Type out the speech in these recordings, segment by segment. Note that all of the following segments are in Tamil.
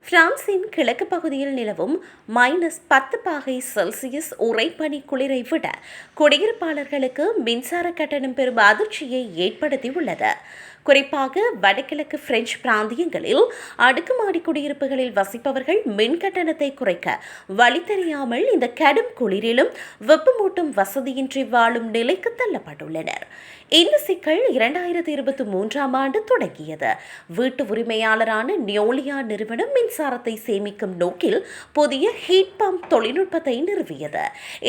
பிரான்சின் கிழக்கு பகுதியில் நிலவும் -10 பாகை செல்சியஸ் உறைபனி குளிரை விட குடியிருப்பாளர்களுக்கு மின்சார கட்டணம் பெரும் அதிர்ச்சியை ஏற்படுத்தியுள்ளது. குறிப்பாக வடகிழக்கு பிரெஞ்சு பிராந்தியங்களில் அடுக்குமாடி குடியிருப்புகளில் வசிப்பவர்கள் மின் கட்டணத்தை குறைக்க வழி தெரியாமல் இந்த கடும் குளிரிலும் வெப்பமூட்டும் வசதியின்றி வாழும் நிலைக்கு தள்ளப்பட்டுள்ளனர். இந்த சிக்கல் 2023ஆம் ஆண்டு தொடங்கியது. வீட்டு உரிமையாளரான நியோலியா நிறுவனம் மின்சாரத்தை சேமிக்கும் நோக்கில் புதிய ஹீட் பம்ப் தொழில்நுட்பத்தை நிறுவியது.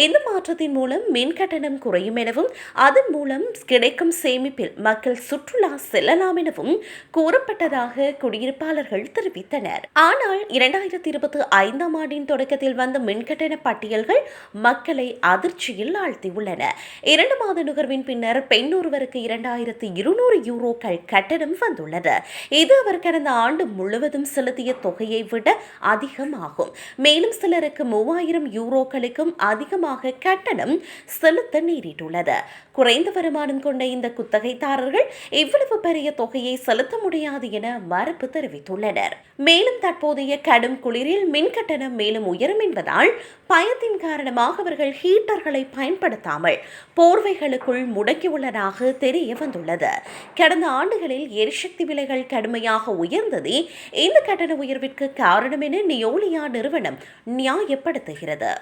இந்த மாற்றத்தின் மூலம் மின் கட்டணம் குறையும் எனவும் அதன் மூலம் கிடைக்கும் சேமிப்பில் மக்கள் சுற்றுலா செல்லலாம் எனவும் கூறப்பட்டதாக குடியிருப்பாளர்கள் தெரிவித்தனர். ஆனால் 2025ஆம் ஆண்டின் தொடக்கத்தில் வந்த மின்கட்டண பட்டியல்கள் மக்களை அதிர்ச்சியில் ஆழ்த்தியுள்ளன. 2 மாத நுகர்வின் பின்னர் பெண் ஒருவருக்கு 2200 யூரோக்கள் கட்டணம் வந்துள்ளது. இது அவர் கடந்த ஆண்டு முழுவதும் செலுத்திய தொகையை விட அதிகமாகும். மேலும் சிலருக்கு 3000 யூரோக்களுக்கும் அதிகமாக கட்டணம் செலுத்த நேரிட்டுள்ளது. குறைந்த வருமானம் கொண்ட இந்த குத்தகைதாரர்கள் இவ்வளவு பெரிய தொகையை செலுத்த முடியாது என மறுப்பு தெரிவித்துள்ளனர். மேலும் தற்போதைய கடும் குளிரில் மின் கட்டணம் மேலும் உயரும் என்பதால் பயத்தின் காரணமாக அவர்கள் ஹீட்டர்களை பயன்படுத்தாமல் போர்வைகளுக்குள் முடக்கியுள்ளதாக தெரிய வந்துள்ளது. கடந்த ஆண்டுகளில் எரிசக்தி விலைகள் கடுமையாக உயர்ந்ததே இந்த கட்டண உயர்விற்கு காரணம் என நியோலியா நிறுவனம் நியாயப்படுத்துகிறது.